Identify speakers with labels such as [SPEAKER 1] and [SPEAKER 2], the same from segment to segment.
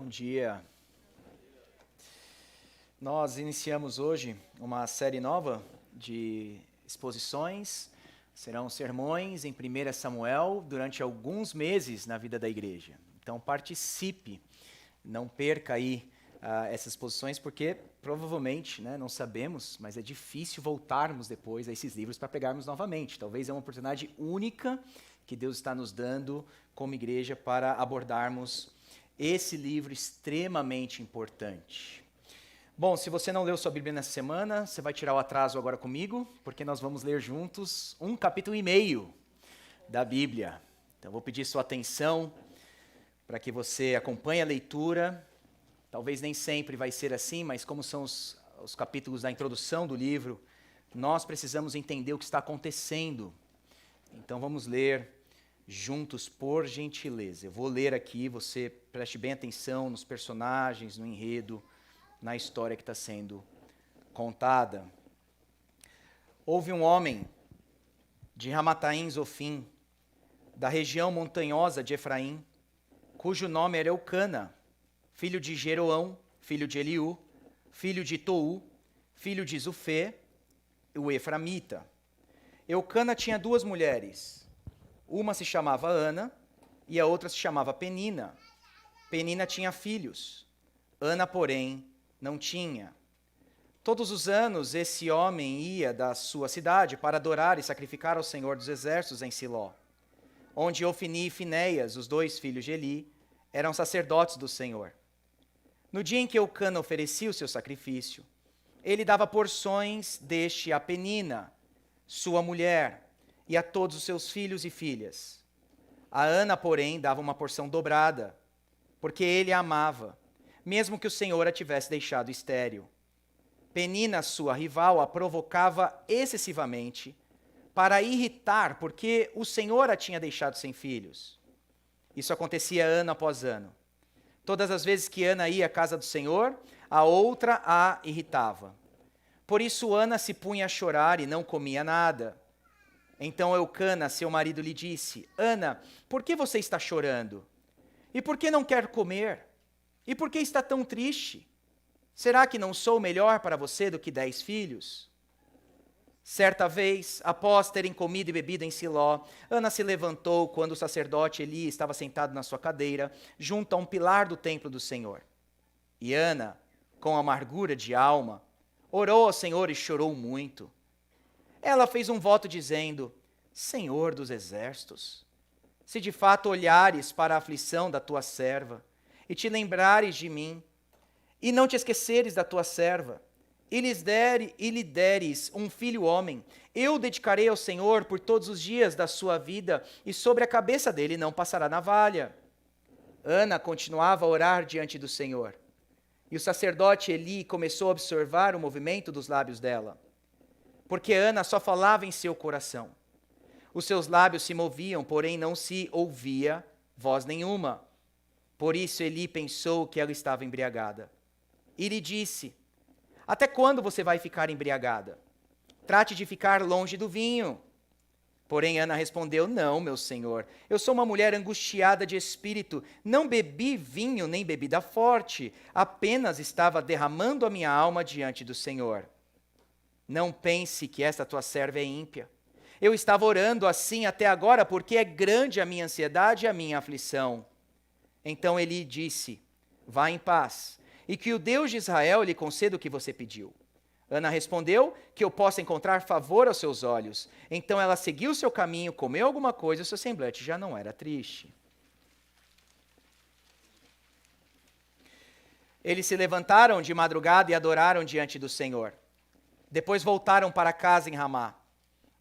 [SPEAKER 1] Bom dia. Nós iniciamos hoje uma série nova de exposições, serão sermões em 1 Samuel durante alguns meses na vida da igreja. Então participe, não perca aí essas exposições, porque provavelmente, não sabemos, mas é difícil voltarmos depois a esses livros para pegarmos novamente. Talvez é uma oportunidade única que Deus está nos dando como igreja para abordarmos esse livro extremamente importante. Bom, se você não leu sua Bíblia nessa semana, você vai tirar o atraso agora comigo, porque nós vamos ler juntos um capítulo e meio da Bíblia. Então, vou pedir sua atenção para que você acompanhe a leitura. Talvez nem sempre vai ser assim, mas como são os capítulos da introdução do livro, nós precisamos entender o que está acontecendo. Então, vamos ler juntos, por gentileza. Eu vou ler aqui, você preste bem atenção nos personagens, no enredo, na história que está sendo contada. Houve um homem de Ramataim Zofim, da região montanhosa de Efraim, cujo nome era Eucana, filho de Jeroão, filho de Eliú, filho de Tou, filho de Zufê, o Eframita. Eucana tinha duas mulheres. Uma se chamava Ana e a outra se chamava Penina. Penina tinha filhos. Ana, porém, não tinha. Todos os anos esse homem ia da sua cidade para adorar e sacrificar ao Senhor dos Exércitos em Siló, onde Ofni e Finéias, os dois filhos de Eli, eram sacerdotes do Senhor. No dia em que Eucana oferecia o seu sacrifício, ele dava porções deste a Penina, sua mulher, e a todos os seus filhos e filhas. A Ana, porém, dava uma porção dobrada, porque ele a amava, mesmo que o Senhor a tivesse deixado estéril. Penina, sua rival, a provocava excessivamente para irritar, porque o Senhor a tinha deixado sem filhos. Isso acontecia ano após ano. Todas as vezes que Ana ia à casa do Senhor, a outra a irritava. Por isso Ana se punha a chorar e não comia nada. Então Eucana, seu marido, lhe disse: Ana, por que você está chorando? E por que não quer comer? E por que está tão triste? Será que não sou melhor para você do que 10 filhos? Certa vez, após terem comido e bebido em Siló, Ana se levantou quando o sacerdote Eli estava sentado na sua cadeira, junto a um pilar do templo do Senhor. E Ana, com amargura de alma, orou ao Senhor e chorou muito. Ela fez um voto dizendo: Senhor dos exércitos, se de fato olhares para a aflição da tua serva, e te lembrares de mim, e não te esqueceres da tua serva, e lhe deres um filho homem, eu o dedicarei ao Senhor por todos os dias da sua vida, e sobre a cabeça dele não passará navalha. Ana continuava a orar diante do Senhor, e o sacerdote Eli começou a observar o movimento dos lábios dela, porque Ana só falava em seu coração. Os seus lábios se moviam, porém não se ouvia voz nenhuma. Por isso Eli pensou que ela estava embriagada. E lhe disse: Até quando você vai ficar embriagada? Trate de ficar longe do vinho. Porém Ana respondeu: Não, meu senhor, eu sou uma mulher angustiada de espírito, não bebi vinho nem bebida forte, apenas estava derramando a minha alma diante do Senhor. Não pense que esta tua serva é ímpia. Eu estava orando assim até agora, porque é grande a minha ansiedade e a minha aflição. Então Eli disse: Vá em paz, e que o Deus de Israel lhe conceda o que você pediu. Ana respondeu: Que eu possa encontrar favor aos seus olhos. Então ela seguiu o seu caminho, comeu alguma coisa, e o seu semblante já não era triste. Eles se levantaram de madrugada e adoraram diante do Senhor. Depois voltaram para casa em Ramá.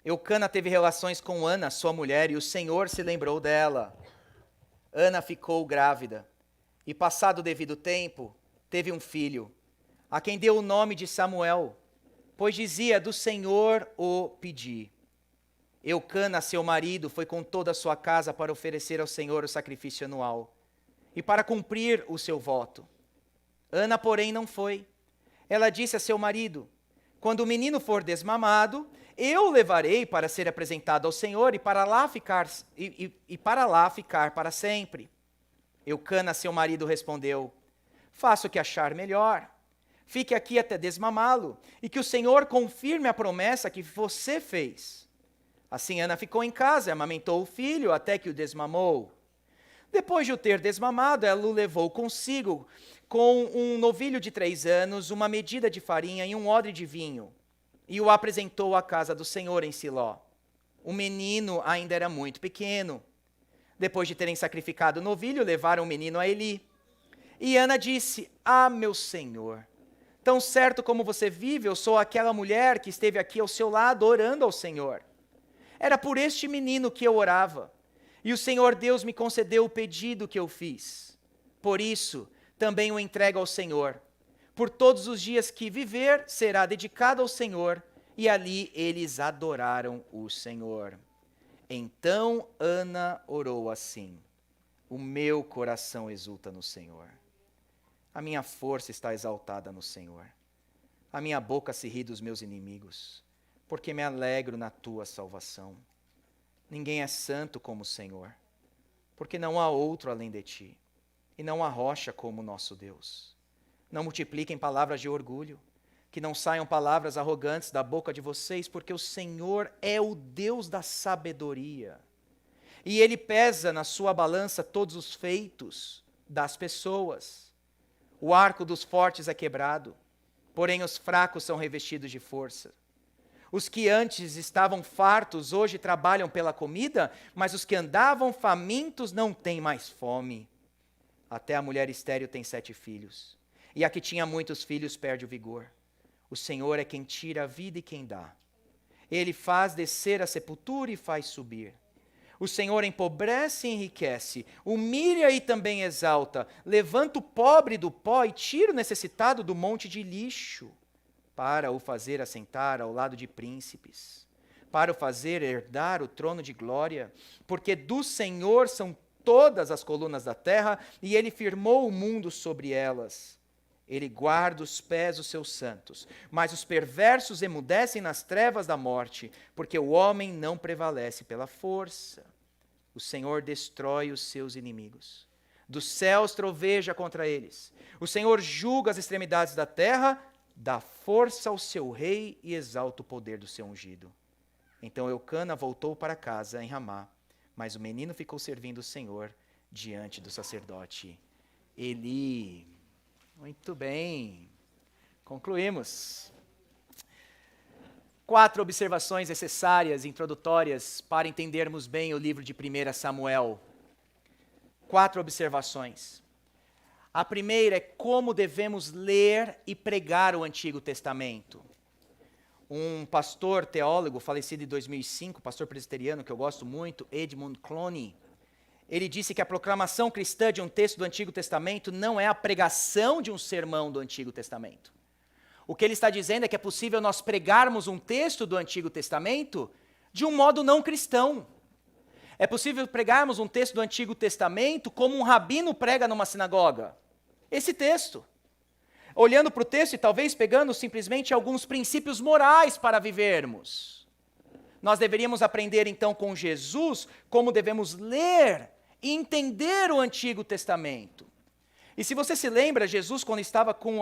[SPEAKER 1] Eucana teve relações com Ana, sua mulher, e o Senhor se lembrou dela. Ana ficou grávida, e passado o devido tempo, teve um filho, a quem deu o nome de Samuel, pois dizia: Do Senhor o pedi. Eucana, seu marido, foi com toda a sua casa para oferecer ao Senhor o sacrifício anual, e para cumprir o seu voto. Ana, porém, não foi. Ela disse a seu marido: Quando o menino for desmamado, eu o levarei para ser apresentado ao Senhor e para lá ficar para sempre. Eucana, seu marido, respondeu: Faça o que achar melhor. Fique aqui até desmamá-lo, e que o Senhor confirme a promessa que você fez. Assim Ana ficou em casa e amamentou o filho até que o desmamou. Depois de o ter desmamado, ela o levou consigo, com um novilho de 3 anos, uma medida de farinha e um odre de vinho, e o apresentou à casa do Senhor em Siló. O menino ainda era muito pequeno. Depois de terem sacrificado o novilho, levaram o menino a Eli. E Ana disse: Ah, meu Senhor, tão certo como você vive, eu sou aquela mulher que esteve aqui ao seu lado orando ao Senhor. Era por este menino que eu orava, e o Senhor Deus me concedeu o pedido que eu fiz. Por isso, também o entrego ao Senhor. Por todos os dias que viver, será dedicado ao Senhor. E ali eles adoraram o Senhor. Então Ana orou assim: O meu coração exulta no Senhor. A minha força está exaltada no Senhor. A minha boca se ri dos meus inimigos, porque me alegro na tua salvação. Ninguém é santo como o Senhor, porque não há outro além de ti, e não há rocha como o nosso Deus. Não multipliquem palavras de orgulho, que não saiam palavras arrogantes da boca de vocês, porque o Senhor é o Deus da sabedoria. E Ele pesa na sua balança todos os feitos das pessoas. O arco dos fortes é quebrado, porém os fracos são revestidos de força. Os que antes estavam fartos hoje trabalham pela comida, mas os que andavam famintos não têm mais fome. Até a mulher estéril tem 7 filhos, e a que tinha muitos filhos perde o vigor. O Senhor é quem tira a vida e quem dá. Ele faz descer a sepultura e faz subir. O Senhor empobrece e enriquece, humilha e também exalta, levanta o pobre do pó e tira o necessitado do monte de lixo, para o fazer assentar ao lado de príncipes, para o fazer herdar o trono de glória, porque do Senhor são todas as colunas da terra, e Ele firmou o mundo sobre elas. Ele guarda os pés dos seus santos, mas os perversos emudecem nas trevas da morte, porque o homem não prevalece pela força. O Senhor destrói os seus inimigos. Dos céus troveja contra eles. O Senhor julga as extremidades da terra, dá força ao seu rei e exalta o poder do seu ungido. Então Eucana voltou para casa em Ramá, mas o menino ficou servindo o Senhor diante do sacerdote Eli. Muito bem, concluímos. 4 observações necessárias, introdutórias, para entendermos bem o livro de 1 Samuel. 4 observações. A primeira é como devemos ler e pregar o Antigo Testamento. Um pastor teólogo, falecido em 2005, pastor presbiteriano que eu gosto muito, Edmund Clowney, ele disse que a proclamação cristã de um texto do Antigo Testamento não é a pregação de um sermão do Antigo Testamento. O que ele está dizendo é que é possível nós pregarmos um texto do Antigo Testamento de um modo não cristão. É possível pregarmos um texto do Antigo Testamento como um rabino prega numa sinagoga. Esse texto. Olhando para o texto e talvez pegando simplesmente alguns princípios morais para vivermos. Nós deveríamos aprender então com Jesus como devemos ler e entender o Antigo Testamento. E se você se lembra, Jesus, quando estava com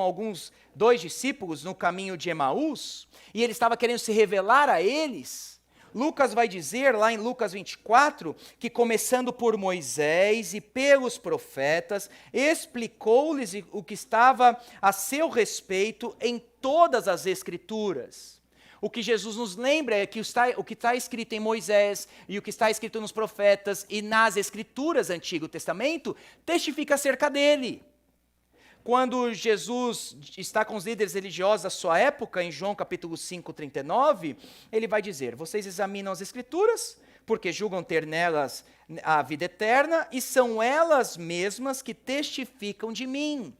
[SPEAKER 1] 2 discípulos no caminho de Emaús, e ele estava querendo se revelar a eles, Lucas vai dizer, lá em Lucas 24, que começando por Moisés e pelos profetas, explicou-lhes o que estava a seu respeito em todas as Escrituras. O que Jesus nos lembra é que o que está escrito em Moisés e o que está escrito nos profetas e nas Escrituras do Antigo Testamento testifica acerca dele. Quando Jesus está com os líderes religiosos da sua época, em João capítulo 5, 39, ele vai dizer: vocês examinam as Escrituras, porque julgam ter nelas a vida eterna, e são elas mesmas que testificam de mim.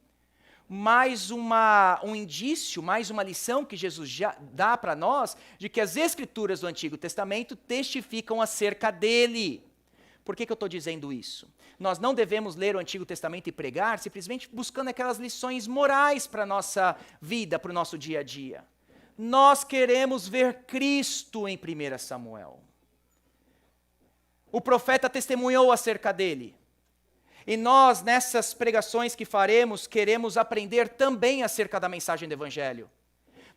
[SPEAKER 1] Mais um indício, mais uma lição que Jesus já dá para nós, de que as Escrituras do Antigo Testamento testificam acerca dele. Por que eu estou dizendo isso? Nós não devemos ler o Antigo Testamento e pregar simplesmente buscando aquelas lições morais para a nossa vida, para o nosso dia a dia. Nós queremos ver Cristo em 1 Samuel. O profeta testemunhou acerca dele. E nós, nessas pregações que faremos, queremos aprender também acerca da mensagem do Evangelho.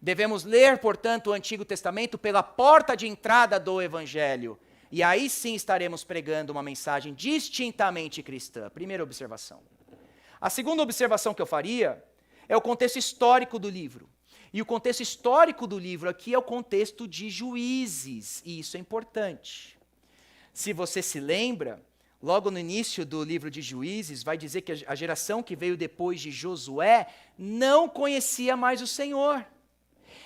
[SPEAKER 1] Devemos ler, portanto, o Antigo Testamento pela porta de entrada do Evangelho. E aí sim estaremos pregando uma mensagem distintamente cristã. Primeira observação. A segunda observação que eu faria é o contexto histórico do livro. E o contexto histórico do livro aqui é o contexto de Juízes, e isso é importante. Se você se lembra, logo no início do livro de Juízes, vai dizer que a geração que veio depois de Josué não conhecia mais o Senhor.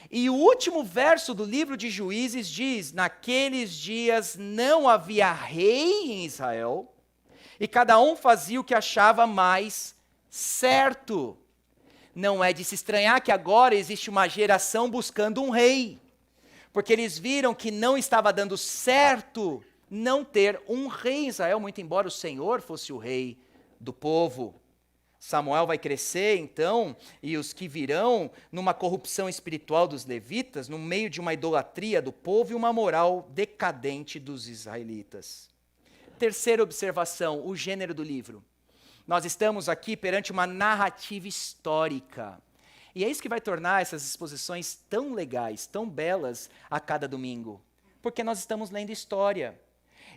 [SPEAKER 1] E o último verso do livro de Juízes diz: naqueles dias não havia rei em Israel, e cada um fazia o que achava mais certo. Não é de se estranhar que agora existe uma geração buscando um rei, porque eles viram que não estava dando certo não ter um rei em Israel, muito embora o Senhor fosse o rei do povo. Samuel vai crescer, então, e os que virão numa corrupção espiritual dos levitas, no meio de uma idolatria do povo e uma moral decadente dos israelitas. Terceira observação, o gênero do livro. Nós estamos aqui perante uma narrativa histórica. E é isso que vai tornar essas exposições tão legais, tão belas a cada domingo. Porque nós estamos lendo história.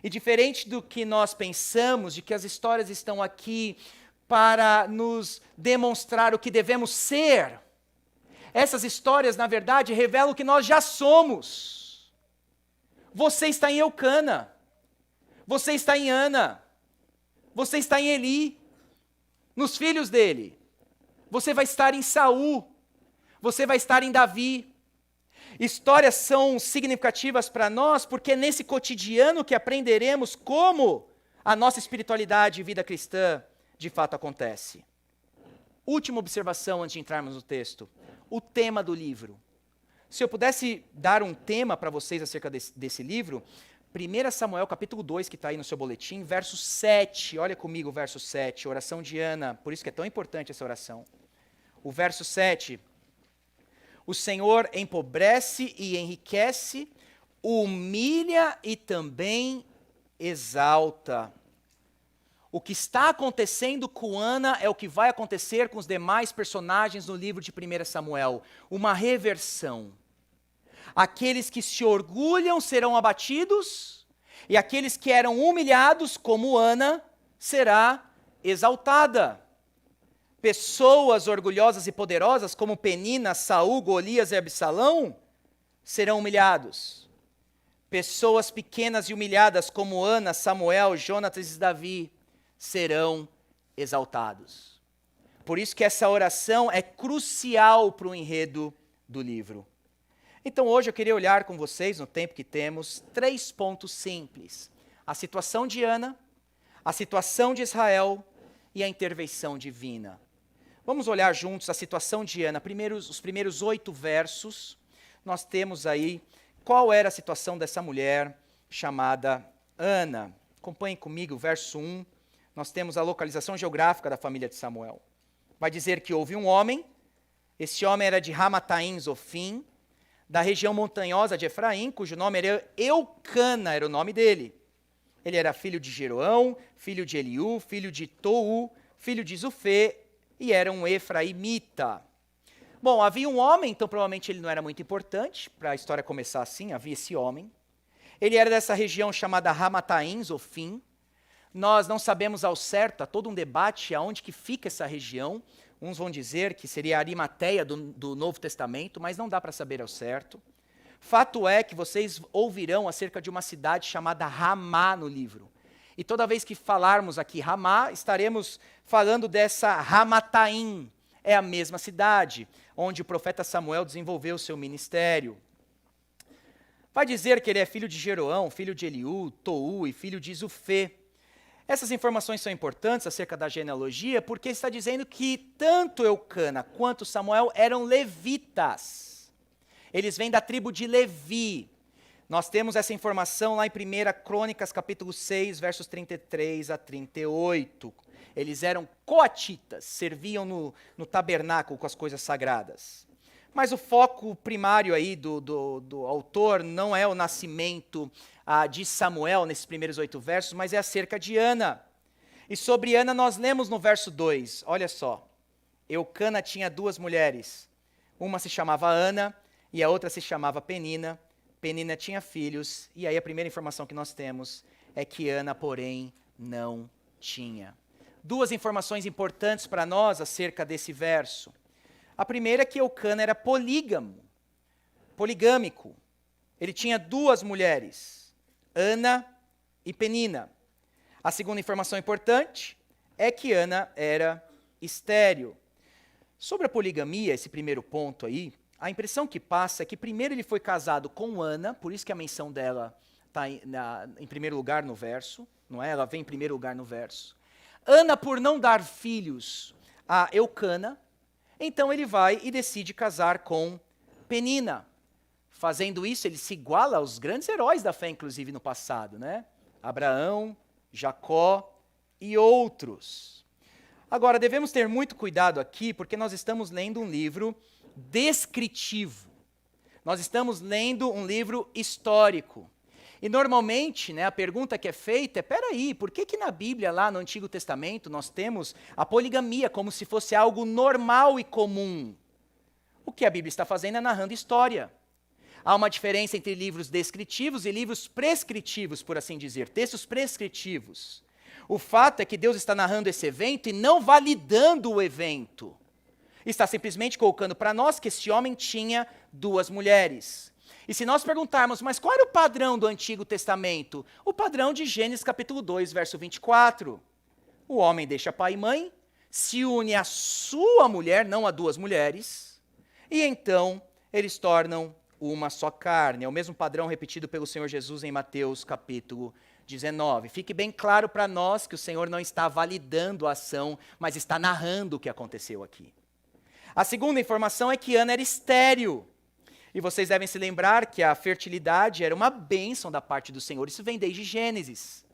[SPEAKER 1] E diferente do que nós pensamos, de que as histórias estão aqui para nos demonstrar o que devemos ser, essas histórias, na verdade, revelam o que nós já somos. Você está em Eucana. Você está em Ana. Você está em Eli. Nos filhos dele. Você vai estar em Saul. Você vai estar em Davi. Histórias são significativas para nós porque é nesse cotidiano que aprenderemos como a nossa espiritualidade e vida cristã de fato acontece. Última observação antes de entrarmos no texto. O tema do livro. Se eu pudesse dar um tema para vocês acerca desse livro, 1 Samuel capítulo 2, que está aí no seu boletim, verso 7. Olha comigo o verso 7, oração de Ana. Por isso que é tão importante essa oração. O verso 7. O Senhor empobrece e enriquece, humilha e também exalta. O que está acontecendo com Ana é o que vai acontecer com os demais personagens no livro de 1 Samuel. Uma reversão. Aqueles que se orgulham serão abatidos, e aqueles que eram humilhados, como Ana, será exaltada. Pessoas orgulhosas e poderosas, como Penina, Saul, Golias e Absalão, serão humilhados. Pessoas pequenas e humilhadas, como Ana, Samuel, Jonatas e Davi, serão exaltados. Por isso que essa oração é crucial para o enredo do livro. Então hoje eu queria olhar com vocês, no tempo que temos, 3 pontos simples. A situação de Ana, a situação de Israel e a intervenção divina. Vamos olhar juntos a situação de Ana. Os primeiros 8 versos, nós temos aí qual era a situação dessa mulher chamada Ana. Acompanhem comigo o verso 1. Nós temos a localização geográfica da família de Samuel. Vai dizer que houve um homem, esse homem era de Ramataim Zofim, da região montanhosa de Efraim, cujo nome era Eucana, era o nome dele. Ele era filho de Jeroão, filho de Eliú, filho de Tou, filho de Zufê, e era um efraimita. Bom, havia um homem, então provavelmente ele não era muito importante, para a história começar assim, havia esse homem. Ele era dessa região chamada Ramataim Zofim. Nós não sabemos ao certo, há todo um debate aonde que fica essa região. Uns vão dizer que seria a Arimateia do Novo Testamento, mas não dá para saber ao certo. Fato é que vocês ouvirão acerca de uma cidade chamada Ramá no livro. E toda vez que falarmos aqui Ramá, estaremos falando dessa Ramataim. É a mesma cidade, onde o profeta Samuel desenvolveu o seu ministério. Vai dizer que ele é filho de Jeroão, filho de Eliú, Tou e filho de Zufê. Essas informações são importantes acerca da genealogia, porque está dizendo que tanto Eucana quanto Samuel eram levitas. Eles vêm da tribo de Levi. Nós temos essa informação lá em 1 Crônicas, capítulo 6, versos 33 a 38. Eles eram coatitas, serviam no tabernáculo com as coisas sagradas. Mas o foco primário aí do autor não é o nascimento de Samuel nesses primeiros 8 versos, mas é acerca de Ana. E sobre Ana nós lemos no verso 2, olha só. Eucana tinha 2 mulheres. Uma se chamava Ana e a outra se chamava Penina. Penina tinha filhos. E aí a primeira informação que nós temos é que Ana, porém, não tinha. 2 informações importantes para nós acerca desse verso. A primeira é que Eucana era poligâmico. Ele tinha 2 mulheres, Ana e Penina. A segunda informação importante é que Ana era estéril. Sobre a poligamia, esse primeiro ponto aí, a impressão que passa é que primeiro ele foi casado com Ana, por isso que a menção dela está em primeiro lugar no verso, não é? Ela vem em primeiro lugar no verso. Ana, por não dar filhos a Eucana, então ele vai e decide casar com Penina. Fazendo isso, ele se iguala aos grandes heróis da fé, inclusive no passado, né? Abraão, Jacó e outros. Agora, devemos ter muito cuidado aqui, porque nós estamos lendo um livro descritivo. Nós estamos lendo um livro histórico. E normalmente, né, a pergunta que é feita é, peraí, por que na Bíblia, lá no Antigo Testamento, nós temos a poligamia como se fosse algo normal e comum? O que a Bíblia está fazendo é narrando história. Há uma diferença entre livros descritivos e livros prescritivos, por assim dizer, textos prescritivos. O fato é que Deus está narrando esse evento e não validando o evento. Está simplesmente colocando para nós que esse homem tinha 2 mulheres. E se nós perguntarmos, mas qual era o padrão do Antigo Testamento? O padrão de Gênesis capítulo 2, verso 24. O homem deixa pai e mãe, se une à sua mulher, não a 2 mulheres, e então eles tornam uma só carne. É o mesmo padrão repetido pelo Senhor Jesus em Mateus capítulo 19. Fique bem claro para nós que o Senhor não está validando a ação, mas está narrando o que aconteceu aqui. A segunda informação é que Ana era estéril. E vocês devem se lembrar que a fertilidade era uma bênção da parte do Senhor. Isso vem desde Gênesis.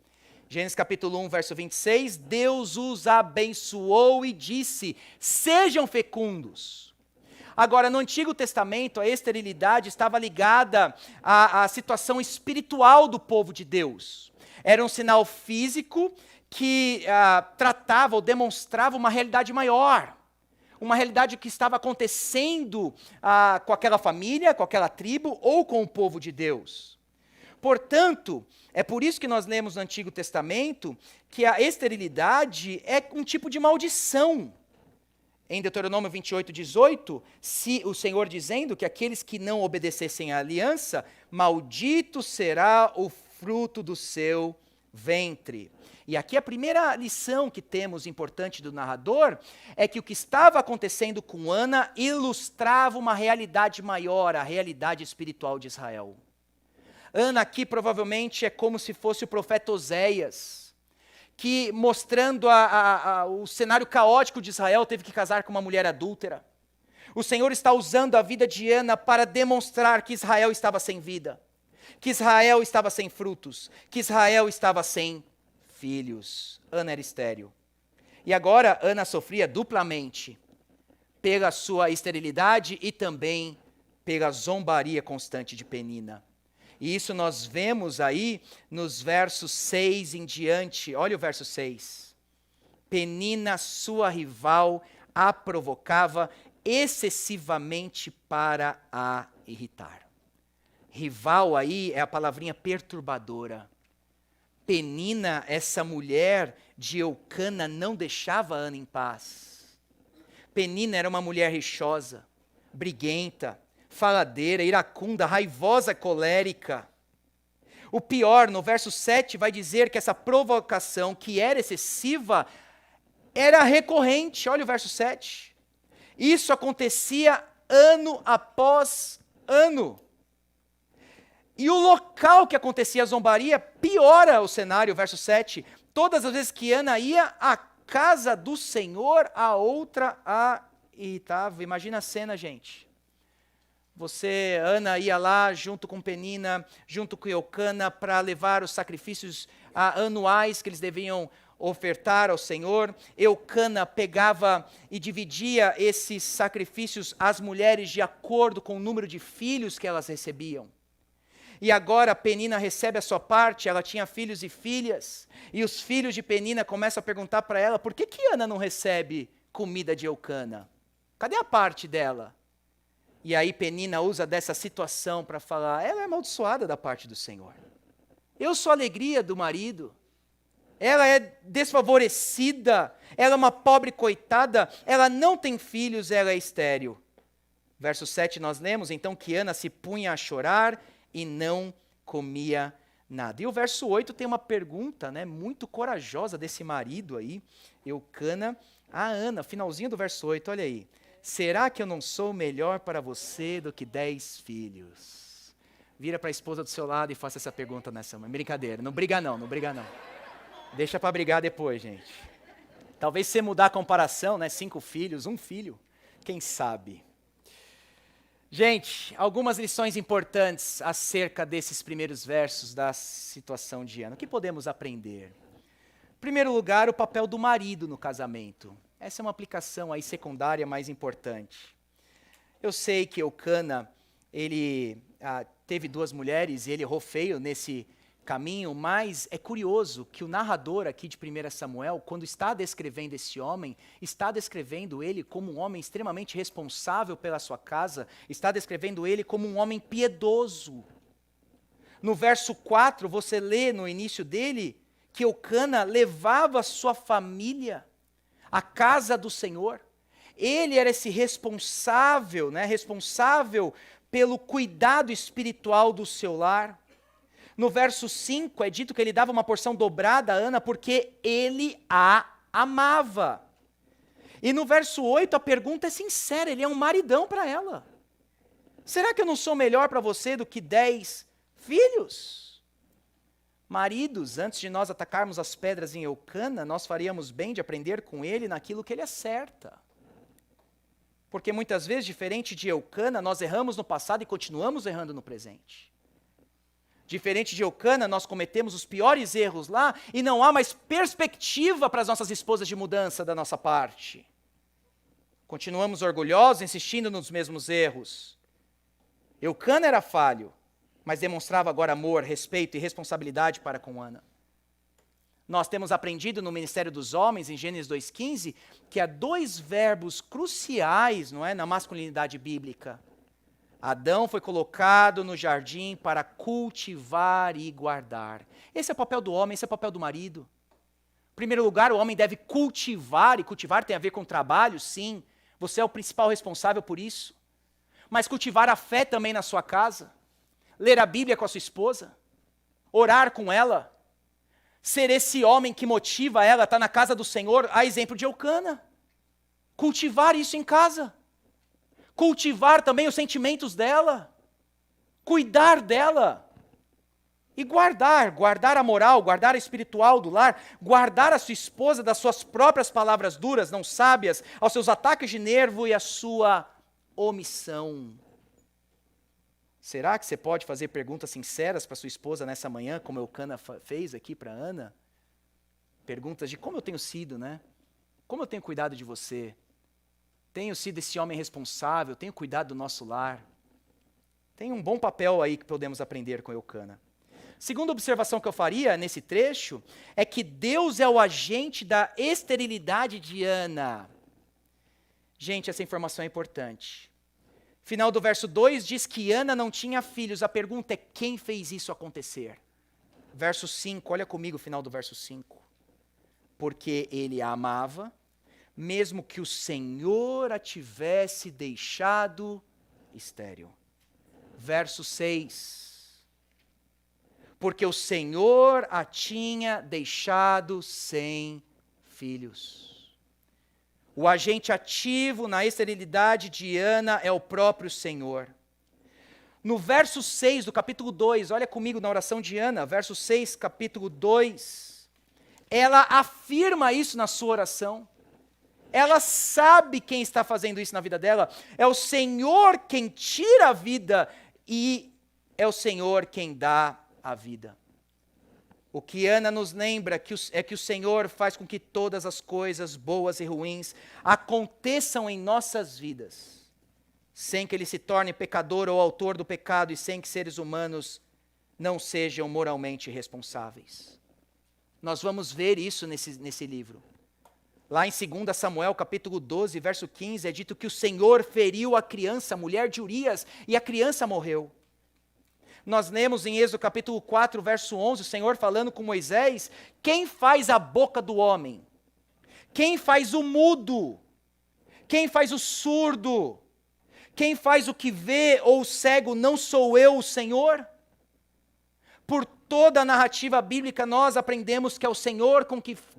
[SPEAKER 1] Gênesis capítulo 1, verso 26, Deus os abençoou e disse, sejam fecundos. Agora, no Antigo Testamento, a esterilidade estava ligada à situação espiritual do povo de Deus. Era um sinal físico que tratava ou demonstrava uma realidade maior. Uma realidade que estava acontecendo com aquela família, com aquela tribo ou com o povo de Deus. Portanto, é por isso que nós lemos no Antigo Testamento que a esterilidade é um tipo de maldição. Em Deuteronômio 28, 18, o Senhor dizendo que aqueles que não obedecessem à aliança, maldito será o fruto do seu ventre. E aqui a primeira lição que temos importante do narrador é que o que estava acontecendo com Ana ilustrava uma realidade maior, a realidade espiritual de Israel. Ana aqui provavelmente é como se fosse o profeta Oséias, que mostrando o cenário caótico de Israel, teve que casar com uma mulher adúltera. O Senhor está usando a vida de Ana para demonstrar que Israel estava sem vida, que Israel estava sem frutos, que Israel estava sem filhos. Ana era estéril. E agora Ana sofria duplamente, pela sua esterilidade e também pela zombaria constante de Penina. E isso nós vemos aí nos versos 6 em diante. Olha o verso 6. Penina, sua rival, a provocava excessivamente para a irritar. Rival aí é a palavrinha perturbadora. Penina, essa mulher de Eucana, não deixava Ana em paz. Penina era uma mulher rixosa, briguenta, faladeira, iracunda, raivosa, colérica. O pior, no verso 7, vai dizer que essa provocação, que era excessiva, era recorrente. Olha o verso 7. Isso acontecia ano após ano. E o local que acontecia a zombaria piora o cenário, verso 7. Todas as vezes que Ana ia à casa do Senhor, a outra a irritava. Imagina a cena, gente. Ana ia lá junto com Penina, junto com Eucana, para levar os sacrifícios anuais que eles deviam ofertar ao Senhor. Eucana pegava e dividia esses sacrifícios às mulheres de acordo com o número de filhos que elas recebiam. E agora Penina recebe a sua parte, ela tinha filhos e filhas, e os filhos de Penina começam a perguntar para ela, por que Ana não recebe comida de Eucana? Cadê a parte dela? E aí Penina usa dessa situação para falar, ela é amaldiçoada da parte do Senhor. Eu sou a alegria do marido. Ela é desfavorecida, ela é uma pobre coitada, ela não tem filhos, ela é estéril. Verso 7 nós lemos, então que Ana se punha a chorar e não comia nada. E o verso 8 tem uma pergunta, né, muito corajosa desse marido aí, Eucana, a Ana, finalzinho do verso 8, olha aí. Será que eu não sou melhor para você do que 10 filhos? Vira para a esposa do seu lado e faça essa pergunta nessa manhã. Brincadeira, não briga não. Deixa para brigar depois, gente. Talvez você mudar a comparação, né, 5 filhos, 1 filho, quem sabe? Gente, algumas lições importantes acerca desses primeiros versos da situação de Ana. O que podemos aprender? Em primeiro lugar, o papel do marido no casamento. Essa é uma aplicação aí secundária mais importante. Eu sei que Eucana, ele teve 2 mulheres e ele errou feio nesse caminho, mas é curioso que o narrador aqui de 1 Samuel, quando está descrevendo esse homem, está descrevendo ele como um homem extremamente responsável pela sua casa, está descrevendo ele como um homem piedoso. No verso 4, você lê no início dele que Eucana levava a sua família à casa do Senhor. Ele era esse responsável, né, responsável pelo cuidado espiritual do seu lar. No verso 5 é dito que ele dava uma porção dobrada a Ana porque ele a amava. E no verso 8 a pergunta é sincera, ele é um maridão para ela. Será que eu não sou melhor para você do que 10 filhos? Maridos, antes de nós atacarmos as pedras em Eucana, nós faríamos bem de aprender com ele naquilo que ele acerta. Porque muitas vezes, diferente de Eucana, nós erramos no passado e continuamos errando no presente. Diferente de Eucana, nós cometemos os piores erros lá e não há mais perspectiva para as nossas esposas de mudança da nossa parte. Continuamos orgulhosos, insistindo nos mesmos erros. Eucana era falho, mas demonstrava agora amor, respeito e responsabilidade para com Ana. Nós temos aprendido no Ministério dos Homens, em Gênesis 2,15, que há 2 verbos cruciais, não é, na masculinidade bíblica. Adão foi colocado no jardim para cultivar e guardar. Esse é o papel do homem, esse é o papel do marido. Em primeiro lugar, o homem deve cultivar, e cultivar tem a ver com trabalho, sim. Você é o principal responsável por isso. Mas cultivar a fé também na sua casa. Ler a Bíblia com a sua esposa. Orar com ela. Ser esse homem que motiva ela, estar na casa do Senhor, a exemplo de Eucana. Cultivar isso em casa. Cultivar também os sentimentos dela, cuidar dela e guardar a moral, guardar a espiritual do lar, guardar a sua esposa das suas próprias palavras duras, não sábias, aos seus ataques de nervo e à sua omissão. Será que você pode fazer perguntas sinceras para sua esposa nessa manhã, como Eucana fez aqui para Ana? Perguntas de como eu tenho sido, né? Como eu tenho cuidado de você? Tenho sido esse homem responsável, tenho cuidado do nosso lar. Tem um bom papel aí que podemos aprender com Eucana. Segunda observação que eu faria nesse trecho é que Deus é o agente da esterilidade de Ana. Gente, essa informação é importante. Final do verso 2 diz que Ana não tinha filhos. A pergunta é quem fez isso acontecer? Verso 5, olha comigo o final do verso 5. Porque ele a amava, mesmo que o Senhor a tivesse deixado estéril. Verso 6. Porque o Senhor a tinha deixado sem filhos. O agente ativo na esterilidade de Ana é o próprio Senhor. No verso 6 do capítulo 2, olha comigo na oração de Ana, verso 6, capítulo 2, ela afirma isso na sua oração. Ela sabe quem está fazendo isso na vida dela. É o Senhor quem tira a vida e é o Senhor quem dá a vida. O que Ana nos lembra é que o Senhor faz com que todas as coisas boas e ruins aconteçam em nossas vidas, sem que Ele se torne pecador ou autor do pecado e sem que seres humanos não sejam moralmente responsáveis. Nós vamos ver isso nesse livro. Lá em 2 Samuel, capítulo 12, verso 15, é dito que o Senhor feriu a criança, a mulher de Urias, e a criança morreu. Nós lemos em Êxodo capítulo 4, verso 11, o Senhor falando com Moisés: quem faz a boca do homem? Quem faz o mudo? Quem faz o surdo? Quem faz o que vê ou o cego, não sou eu, o Senhor? Por toda a narrativa bíblica nós aprendemos que é o Senhor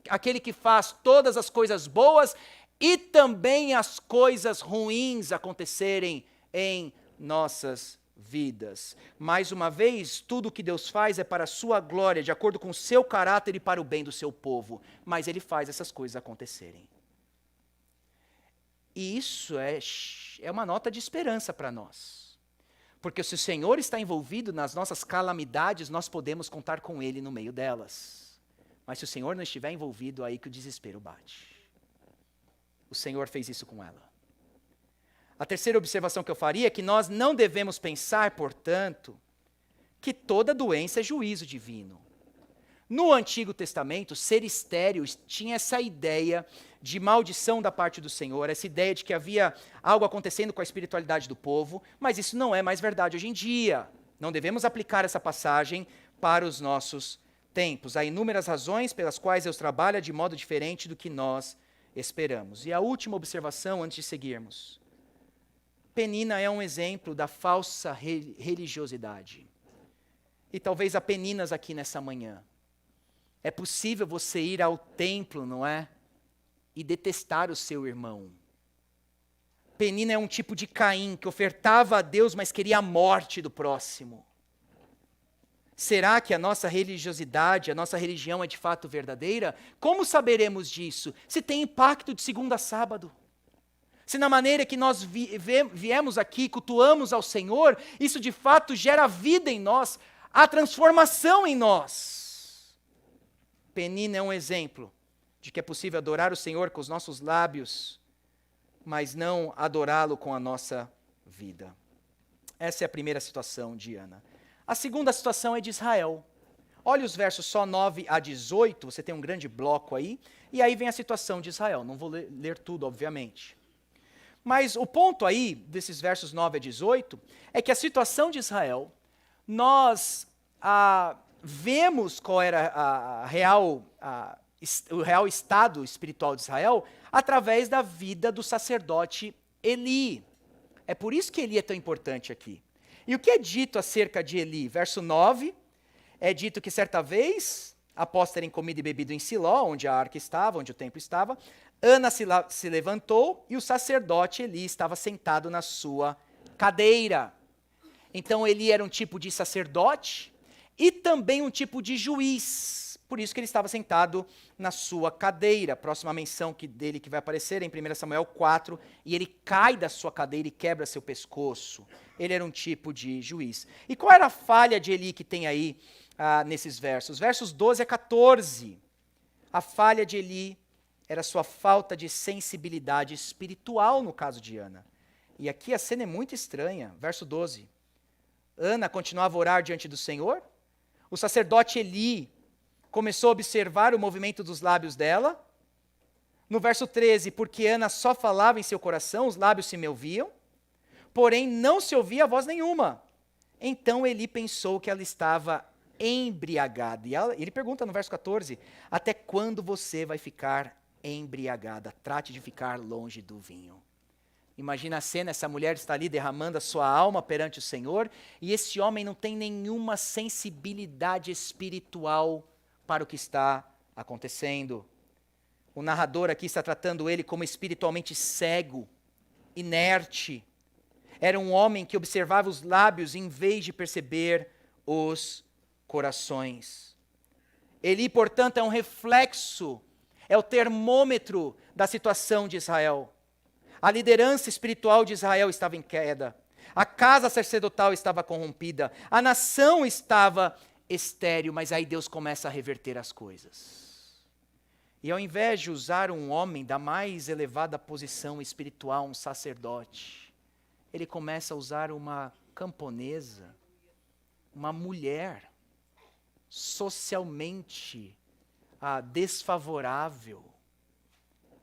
[SPEAKER 1] aquele que faz todas as coisas boas e também as coisas ruins acontecerem em nossas vidas. Mais uma vez, tudo o que Deus faz é para a sua glória, de acordo com o seu caráter e para o bem do seu povo. Mas Ele faz essas coisas acontecerem. E isso é uma nota de esperança para nós. Porque se o Senhor está envolvido nas nossas calamidades, nós podemos contar com Ele no meio delas. Mas se o Senhor não estiver envolvido, aí que o desespero bate. O Senhor fez isso com ela. A terceira observação que eu faria é que nós não devemos pensar, portanto, que toda doença é juízo divino. No Antigo Testamento, ser estéril tinha essa ideia de maldição da parte do Senhor, essa ideia de que havia algo acontecendo com a espiritualidade do povo, mas isso não é mais verdade hoje em dia. Não devemos aplicar essa passagem para os nossos tempos. Há inúmeras razões pelas quais Deus trabalha de modo diferente do que nós esperamos. E a última observação, antes de seguirmos. Penina é um exemplo da falsa religiosidade. E talvez há peninas aqui nessa manhã. É possível você ir ao templo, não é? E detestar o seu irmão. Penina é um tipo de Caim que ofertava a Deus, mas queria a morte do próximo. Será que a nossa religiosidade, a nossa religião é de fato verdadeira? Como saberemos disso? Se tem impacto de segunda a sábado. Se na maneira que nós viemos aqui, cultuamos ao Senhor, isso de fato gera vida em nós, a transformação em nós. Penina é um exemplo de que é possível adorar o Senhor com os nossos lábios, mas não adorá-lo com a nossa vida. Essa é a primeira situação de Ana. A segunda situação é de Israel. Olha os versos só 9 a 18, você tem um grande bloco aí, e aí vem a situação de Israel. Não vou ler tudo, obviamente. Mas o ponto aí, desses versos 9 a 18, é que a situação de Israel, nós vemos qual era o real estado espiritual de Israel através da vida do sacerdote Eli. É por isso que Eli é tão importante aqui. E o que é dito acerca de Eli? Verso 9, é dito que certa vez, após terem comido e bebido em Siló, onde a arca estava, onde o templo estava, Ana se levantou e o sacerdote Eli estava sentado na sua cadeira. Então Eli era um tipo de sacerdote e também um tipo de juiz. Por isso que ele estava sentado na sua cadeira. A próxima menção dele que vai aparecer é em 1 Samuel 4, e ele cai da sua cadeira e quebra seu pescoço. Ele era um tipo de juiz. E qual era a falha de Eli que tem aí nesses versos? Versos 12 a 14. A falha de Eli era sua falta de sensibilidade espiritual no caso de Ana. E aqui a cena é muito estranha. Verso 12. Ana continuava a orar diante do Senhor. O sacerdote Eli começou a observar o movimento dos lábios dela. No verso 13, porque Ana só falava em seu coração, os lábios se moviam, porém não se ouvia voz nenhuma. Então Eli pensou que ela estava embriagada. E ele pergunta no verso 14, até quando você vai ficar embriagada? Trate de ficar longe do vinho. Imagina a cena, essa mulher está ali derramando a sua alma perante o Senhor, e esse homem não tem nenhuma sensibilidade espiritual para o que está acontecendo. O narrador aqui está tratando ele como espiritualmente cego, inerte. Era um homem que observava os lábios em vez de perceber os corações. Eli, portanto, é um reflexo, é o termômetro da situação de Israel. A liderança espiritual de Israel estava em queda. A casa sacerdotal estava corrompida. A nação estava estéril, mas aí Deus começa a reverter as coisas. E ao invés de usar um homem da mais elevada posição espiritual, um sacerdote, ele começa a usar uma camponesa, uma mulher socialmente desfavorável,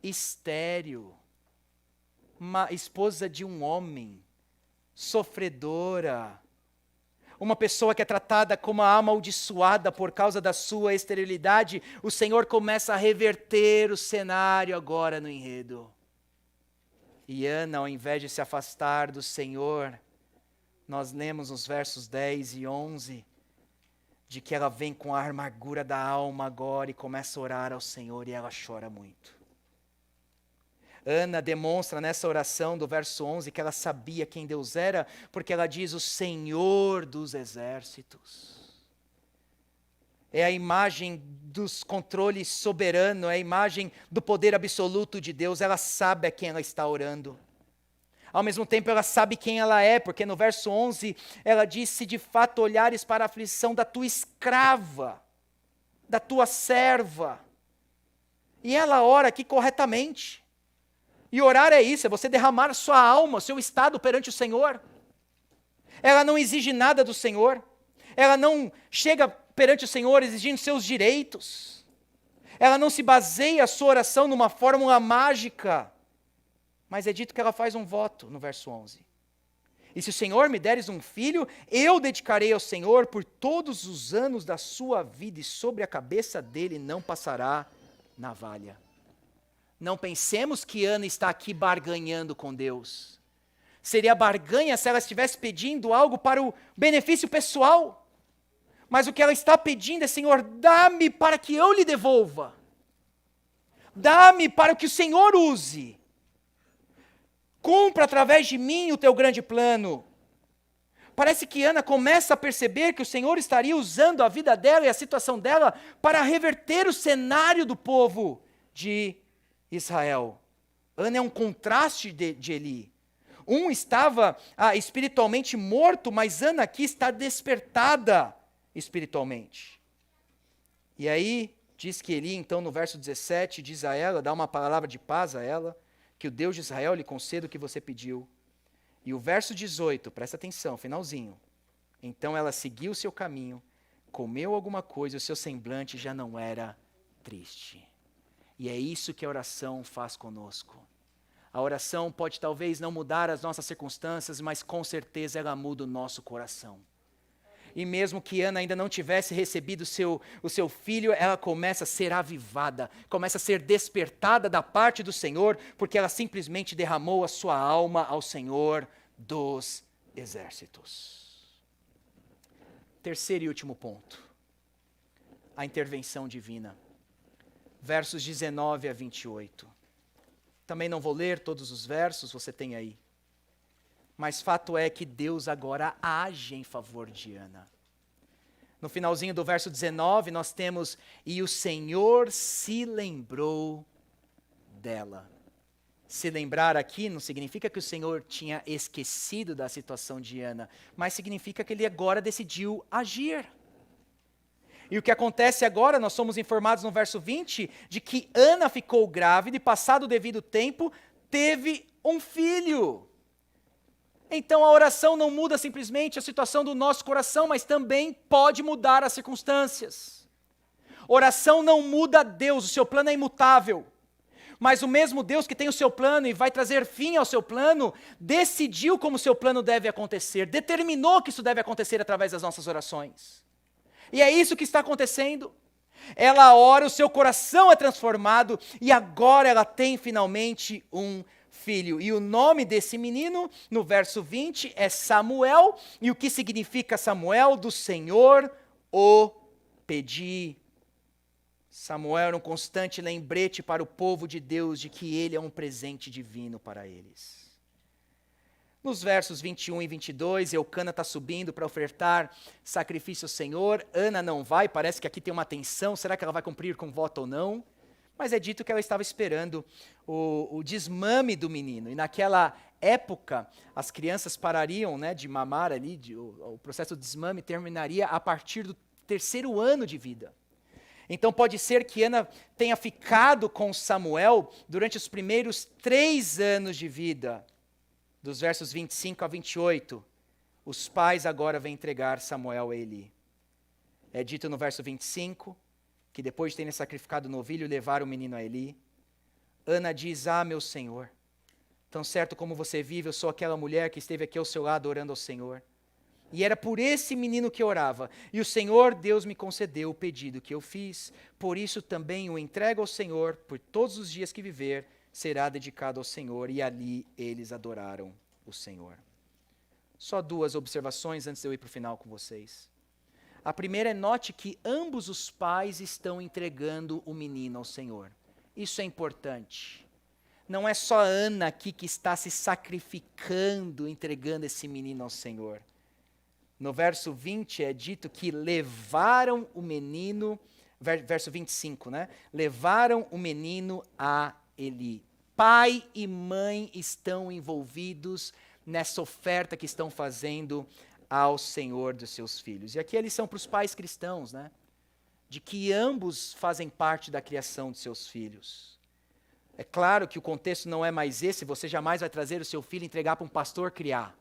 [SPEAKER 1] estéril, uma esposa de um homem, sofredora, uma pessoa que é tratada como amaldiçoada por causa da sua esterilidade, o Senhor começa a reverter o cenário agora no enredo. E Ana, ao invés de se afastar do Senhor, nós lemos nos versos 10 e 11, de que ela vem com a amargura da alma agora e começa a orar ao Senhor e ela chora muito. Ana demonstra nessa oração do verso 11 que ela sabia quem Deus era, porque ela diz o Senhor dos exércitos. É a imagem dos controles soberanos, é a imagem do poder absoluto de Deus. Ela sabe a quem ela está orando. Ao mesmo tempo ela sabe quem ela é, porque no verso 11 ela diz: se de fato olhares para a aflição da tua escrava, da tua serva. E ela ora aqui corretamente. E orar é isso, é você derramar a sua alma, o seu estado perante o Senhor. Ela não exige nada do Senhor. Ela não chega perante o Senhor exigindo seus direitos. Ela não se baseia a sua oração numa fórmula mágica. Mas é dito que ela faz um voto no verso 11. E se o Senhor me deres um filho, eu dedicarei ao Senhor por todos os anos da sua vida, e sobre a cabeça dele não passará navalha. Não pensemos que Ana está aqui barganhando com Deus. Seria barganha se ela estivesse pedindo algo para o benefício pessoal. Mas o que ela está pedindo é: Senhor, dá-me para que eu lhe devolva. Dá-me para que o Senhor use. Cumpra através de mim o teu grande plano. Parece que Ana começa a perceber que o Senhor estaria usando a vida dela e a situação dela para reverter o cenário do povo de Israel. Ana é um contraste de Eli. Um estava espiritualmente morto, mas Ana aqui está despertada espiritualmente. E aí, diz que Eli, então, no verso 17, diz a ela, dá uma palavra de paz a ela, que o Deus de Israel lhe conceda o que você pediu. E o verso 18, presta atenção, finalzinho. Então ela seguiu o seu caminho, comeu alguma coisa, o seu semblante já não era triste. E é isso que a oração faz conosco. A oração pode talvez não mudar as nossas circunstâncias, mas com certeza ela muda o nosso coração. E mesmo que Ana ainda não tivesse recebido o seu filho, ela começa a ser avivada, começa a ser despertada da parte do Senhor, porque ela simplesmente derramou a sua alma ao Senhor dos exércitos. Terceiro e último ponto, a intervenção divina. Versos 19 a 28. Também não vou ler todos os versos, você tem aí. Mas fato é que Deus agora age em favor de Ana. No finalzinho do verso 19, nós temos: e o Senhor se lembrou dela. Se lembrar aqui não significa que o Senhor tinha esquecido da situação de Ana, mas significa que ele agora decidiu agir. E o que acontece agora, nós somos informados no verso 20, de que Ana ficou grávida e, passado o devido tempo, teve um filho. Então a oração não muda simplesmente a situação do nosso coração, mas também pode mudar as circunstâncias. Oração não muda Deus, o seu plano é imutável. Mas o mesmo Deus que tem o seu plano e vai trazer fim ao seu plano, decidiu como o seu plano deve acontecer, determinou que isso deve acontecer através das nossas orações. E é isso que está acontecendo. Ela ora, o seu coração é transformado e agora ela tem finalmente um filho. E o nome desse menino, no verso 20, é Samuel. E o que significa Samuel? Do Senhor o pedi. Samuel era um constante lembrete para o povo de Deus de que ele é um presente divino para eles. Nos versos 21 e 22, Eucana está subindo para ofertar sacrifício ao Senhor. Ana não vai, parece que aqui tem uma tensão, será que ela vai cumprir com o voto ou não? Mas é dito que ela estava esperando o desmame do menino. E naquela época, as crianças parariam, né, de mamar ali, o processo de desmame terminaria a partir do 3º ano de vida. Então pode ser que Ana tenha ficado com Samuel durante os primeiros 3 anos de vida. Dos versos 25 a 28, os pais agora vêm entregar Samuel a Eli. É dito no verso 25, que depois de terem sacrificado o novilho, levaram o menino a Eli. Ana diz, meu Senhor, tão certo como você vive, eu sou aquela mulher que esteve aqui ao seu lado orando ao Senhor. E era por esse menino que eu orava. E o Senhor, Deus, me concedeu o pedido que eu fiz. Por isso também o entrego ao Senhor, por todos os dias que viver, será dedicado ao Senhor. E ali eles adoraram o Senhor. Só 2 observações antes de eu ir para o final com vocês. A primeira é, note que ambos os pais estão entregando o menino ao Senhor. Isso é importante. Não é só Ana aqui que está se sacrificando, entregando esse menino ao Senhor. No verso 20 é dito que levaram o menino, verso 25, né? Levaram o menino a Eli. Pai e mãe estão envolvidos nessa oferta que estão fazendo ao Senhor dos seus filhos. E aqui a lição para os pais cristãos, né? De que ambos fazem parte da criação de seus filhos. É claro que o contexto não é mais esse, você jamais vai trazer o seu filho e entregar para um pastor criar.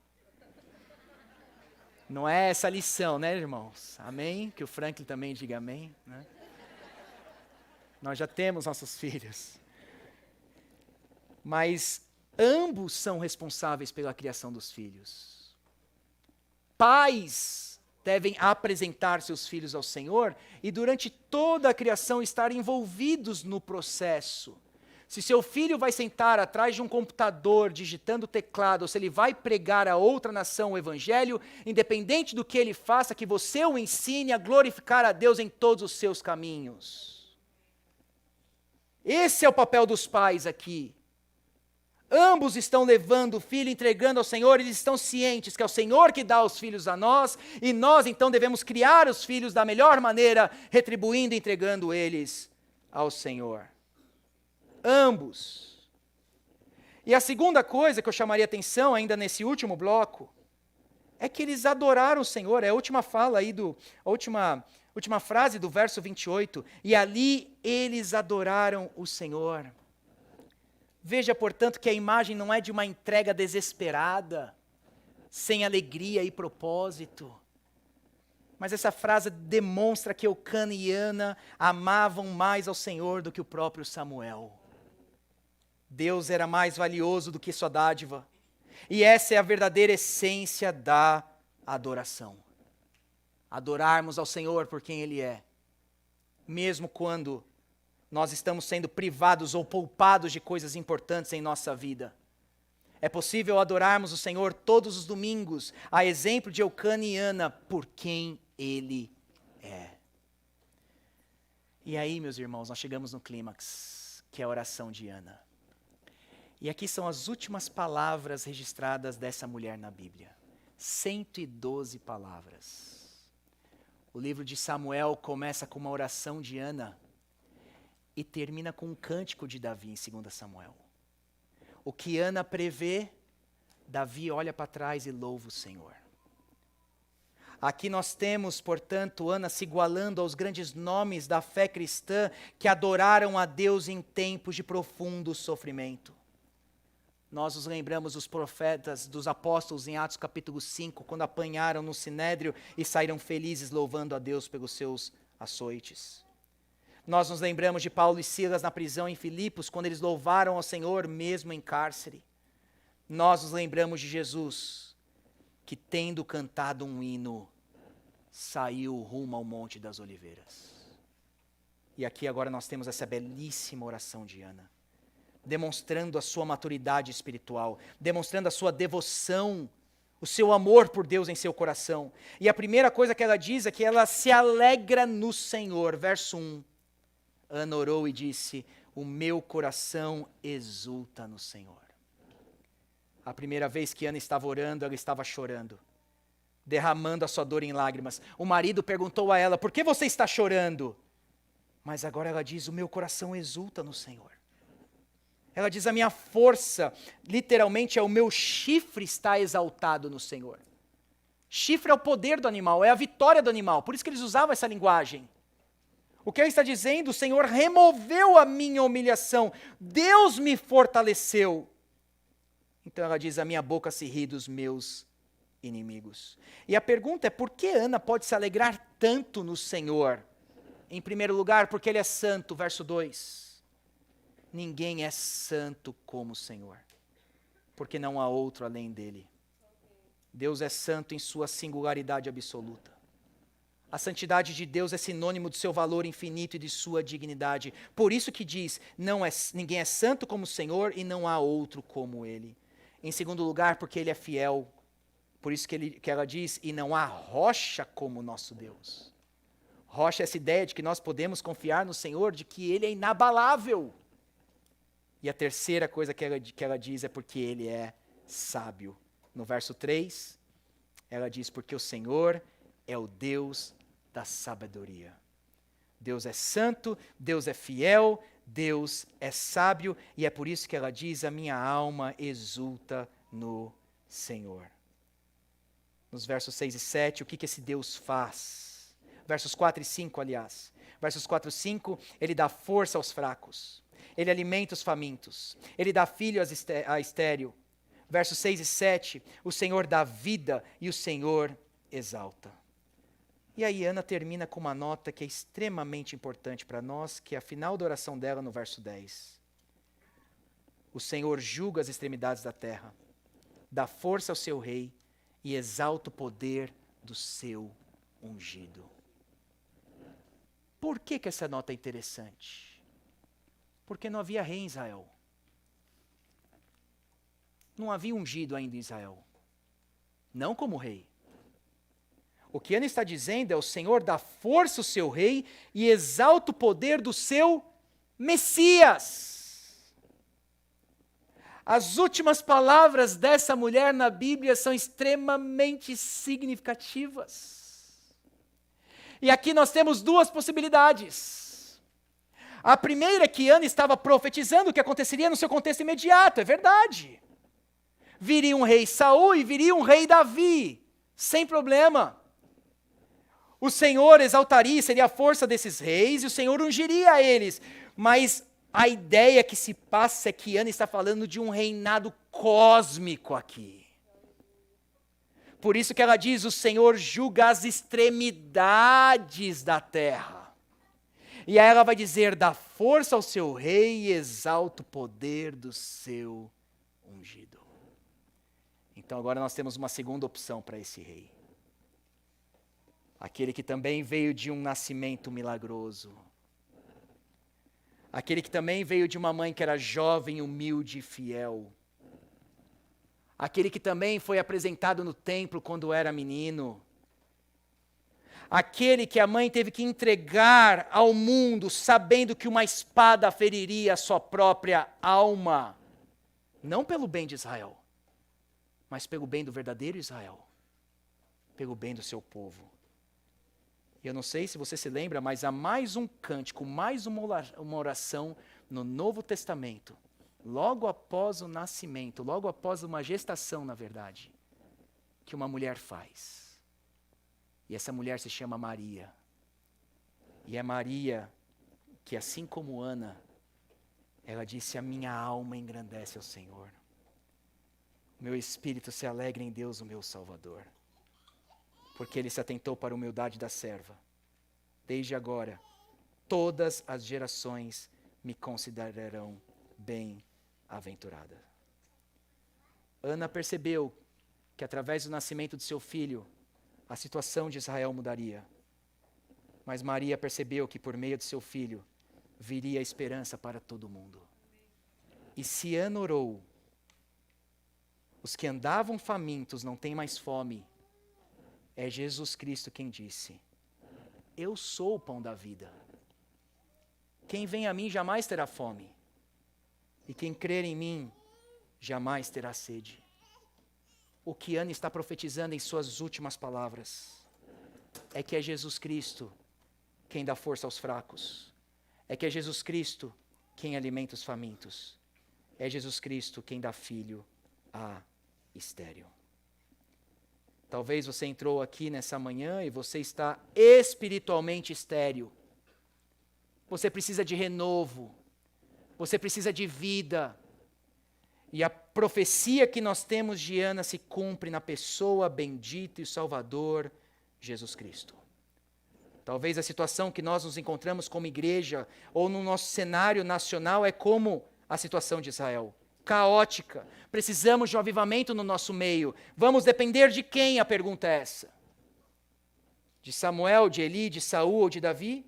[SPEAKER 1] Não é essa a lição, né, irmãos? Amém? Que o Franklin também diga amém, né? Nós já temos nossos filhos. Mas ambos são responsáveis pela criação dos filhos. Pais devem apresentar seus filhos ao Senhor e durante toda a criação estar envolvidos no processo. Se seu filho vai sentar atrás de um computador digitando o teclado, ou se ele vai pregar a outra nação o evangelho, independente do que ele faça, que você o ensine a glorificar a Deus em todos os seus caminhos. Esse é o papel dos pais aqui. Ambos estão levando o filho, entregando ao Senhor, eles estão cientes que é o Senhor que dá os filhos a nós, e nós então devemos criar os filhos da melhor maneira, retribuindo e entregando eles ao Senhor. Ambos. E a segunda coisa que eu chamaria atenção ainda nesse último bloco, é que eles adoraram o Senhor, é a última fala aí, a última frase do verso 28, e ali eles adoraram o Senhor. Veja, portanto, que a imagem não é de uma entrega desesperada, sem alegria e propósito. Mas essa frase demonstra que Eucana e Ana amavam mais ao Senhor do que o próprio Samuel. Deus era mais valioso do que sua dádiva. E essa é a verdadeira essência da adoração. Adorarmos ao Senhor por quem Ele é. Mesmo quando nós estamos sendo privados ou poupados de coisas importantes em nossa vida. É possível adorarmos o Senhor todos os domingos, a exemplo de Eucana e Ana, por quem Ele é. E aí, meus irmãos, nós chegamos no clímax, que é a oração de Ana. E aqui são as últimas palavras registradas dessa mulher na Bíblia. 112 palavras. O livro de Samuel começa com uma oração de Ana e termina com um cântico de Davi em 2 Samuel. O que Ana prevê, Davi olha para trás e louva o Senhor. Aqui nós temos, portanto, Ana se igualando aos grandes nomes da fé cristã que adoraram a Deus em tempos de profundo sofrimento. Nós nos lembramos dos profetas, dos apóstolos em Atos capítulo 5, quando apanharam no sinédrio e saíram felizes louvando a Deus pelos seus açoites. Nós nos lembramos de Paulo e Silas na prisão em Filipos, quando eles louvaram ao Senhor mesmo em cárcere. Nós nos lembramos de Jesus, que tendo cantado um hino, saiu rumo ao Monte das Oliveiras. E aqui agora nós temos essa belíssima oração de Ana, demonstrando a sua maturidade espiritual, demonstrando a sua devoção, o seu amor por Deus em seu coração. E a primeira coisa que ela diz é que ela se alegra no Senhor. Verso 1. Ana orou e disse, o meu coração exulta no Senhor. A primeira vez que Ana estava orando, ela estava chorando, derramando a sua dor em lágrimas. O marido perguntou a ela, por que você está chorando? Mas agora ela diz, o meu coração exulta no Senhor. Ela diz, a minha força, literalmente é o meu chifre está exaltado no Senhor. Chifre é o poder do animal, é a vitória do animal, por isso que eles usavam essa linguagem. O que ela está dizendo, o Senhor removeu a minha humilhação, Deus me fortaleceu. Então ela diz, a minha boca se ri dos meus inimigos. E a pergunta é, por que Ana pode se alegrar tanto no Senhor? Em primeiro lugar, porque Ele é santo, verso 2. Ninguém é santo como o Senhor, porque não há outro além dele. Deus é santo em sua singularidade absoluta. A santidade de Deus é sinônimo do seu valor infinito e de sua dignidade. Por isso que diz, ninguém é santo como o Senhor e não há outro como Ele. Em segundo lugar, porque Ele é fiel. Por isso que ela diz, e não há rocha como o nosso Deus. Rocha é essa ideia de que nós podemos confiar no Senhor, de que Ele é inabalável. E a terceira coisa que ela diz é porque Ele é sábio. No verso 3, ela diz, porque o Senhor é o Deus da sabedoria. Deus é santo, Deus é fiel, Deus é sábio, e é por isso que ela diz, a minha alma exulta no Senhor. Nos versos 6 e 7, o que esse Deus faz? Versos 4 e 5, aliás. Versos 4 e 5, Ele dá força aos fracos. Ele alimenta os famintos. Ele dá filho a estéril. Versos 6 e 7, o Senhor dá vida e o Senhor exalta. E aí Ana termina com uma nota que é extremamente importante para nós, que é a final da oração dela no verso 10. O Senhor julga as extremidades da terra, dá força ao seu rei e exalta o poder do seu ungido. Por que essa nota é interessante? Porque não havia rei em Israel. Não havia ungido ainda em Israel. Não como rei. O que Ana está dizendo é o Senhor dá força ao seu rei e exalta o poder do seu Messias. As últimas palavras dessa mulher na Bíblia são extremamente significativas. E aqui nós temos duas possibilidades. A primeira é que Ana estava profetizando o que aconteceria no seu contexto imediato, é verdade. Viria um rei Saul e viria um rei Davi, sem problema. O Senhor exaltaria, seria a força desses reis, e o Senhor ungiria eles. Mas a ideia que se passa é que Ana está falando de um reinado cósmico aqui. Por isso que ela diz, o Senhor julga as extremidades da terra. E aí ela vai dizer, dá força ao seu rei e exalta o poder do seu ungido. Então agora nós temos uma segunda opção para esse rei. Aquele que também veio de um nascimento milagroso. Aquele que também veio de uma mãe que era jovem, humilde e fiel. Aquele que também foi apresentado no templo quando era menino. Aquele que a mãe teve que entregar ao mundo, sabendo que uma espada feriria a sua própria alma. Não pelo bem de Israel, mas pelo bem do verdadeiro Israel. Pelo bem do seu povo. E eu não sei se você se lembra, mas há mais um cântico, mais uma oração no Novo Testamento, logo após o nascimento, logo após uma gestação, na verdade, que uma mulher faz. E essa mulher se chama Maria. E é Maria que, assim como Ana, ela disse, a minha alma engrandece ao Senhor. Meu espírito se alegra em Deus, o meu Salvador. Porque Ele se atentou para a humildade da serva. Desde agora, todas as gerações me considerarão bem-aventurada. Ana percebeu que através do nascimento de seu filho, a situação de Israel mudaria. Mas Maria percebeu que por meio de seu filho, viria a esperança para todo mundo. E se Ana orou, os que andavam famintos não têm mais fome. É Jesus Cristo quem disse, eu sou o pão da vida. Quem vem a mim jamais terá fome. E quem crer em mim, jamais terá sede. O que Ana está profetizando em suas últimas palavras é que é Jesus Cristo quem dá força aos fracos. É que é Jesus Cristo quem alimenta os famintos. É Jesus Cristo quem dá filho a estéril. Talvez você entrou aqui nessa manhã e você está espiritualmente estéril. Você precisa de renovo. Você precisa de vida. E a profecia que nós temos de Ana se cumpre na pessoa bendita e Salvador, Jesus Cristo. Talvez a situação que nós nos encontramos como igreja ou no nosso cenário nacional é como a situação de Israel, caótica. Precisamos de um avivamento no nosso meio. Vamos depender de quem? A pergunta é essa. De Samuel, de Eli, de Saul ou de Davi?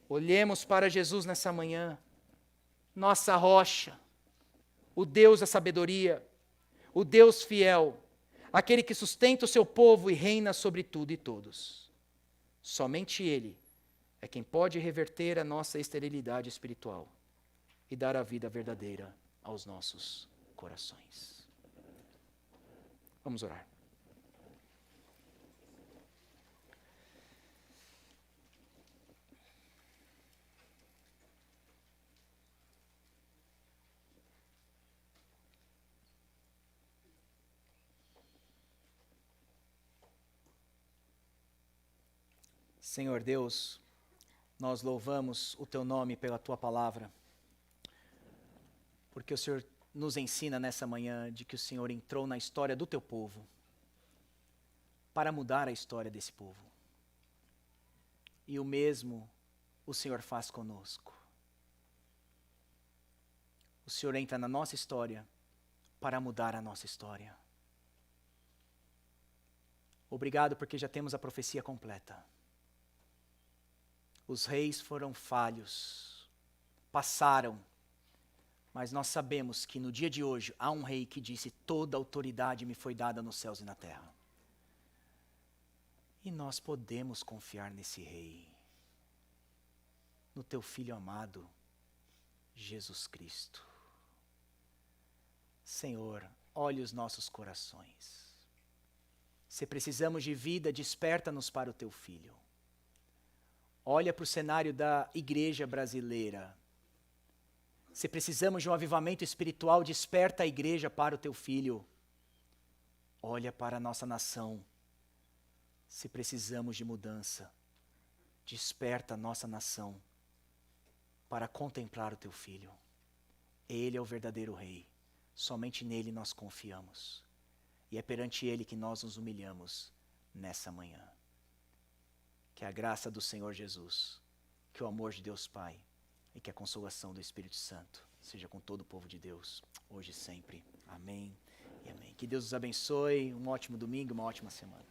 [SPEAKER 1] Olhemos para Jesus nessa manhã, nossa rocha, o Deus da sabedoria, o Deus fiel, aquele que sustenta o seu povo e reina sobre tudo e todos. Somente Ele é quem pode reverter a nossa esterilidade espiritual e dar a vida verdadeira aos nossos corações. Vamos orar. Senhor Deus, nós louvamos o Teu nome pela Tua palavra, porque o Senhor nos ensina nessa manhã de que o Senhor entrou na história do Teu povo para mudar a história desse povo. E o mesmo o Senhor faz conosco. O Senhor entra na nossa história para mudar a nossa história. Obrigado porque já temos a profecia completa. Os reis foram falhos, passaram, mas nós sabemos que no dia de hoje há um rei que disse: toda autoridade me foi dada nos céus e na terra. E nós podemos confiar nesse rei, no teu filho amado, Jesus Cristo. Senhor, olhe os nossos corações. Se precisamos de vida, desperta-nos para o teu filho. Olha para o cenário da igreja brasileira. Se precisamos de um avivamento espiritual, desperta a igreja para o teu filho. Olha para a nossa nação. Se precisamos de mudança, desperta a nossa nação para contemplar o teu filho. Ele é o verdadeiro rei. Somente nele nós confiamos. E é perante ele que nós nos humilhamos nessa manhã. Que a graça do Senhor Jesus, que o amor de Deus Pai e que a consolação do Espírito Santo seja com todo o povo de Deus, hoje e sempre. Amém e amém. Que Deus os abençoe, um ótimo domingo, uma ótima semana.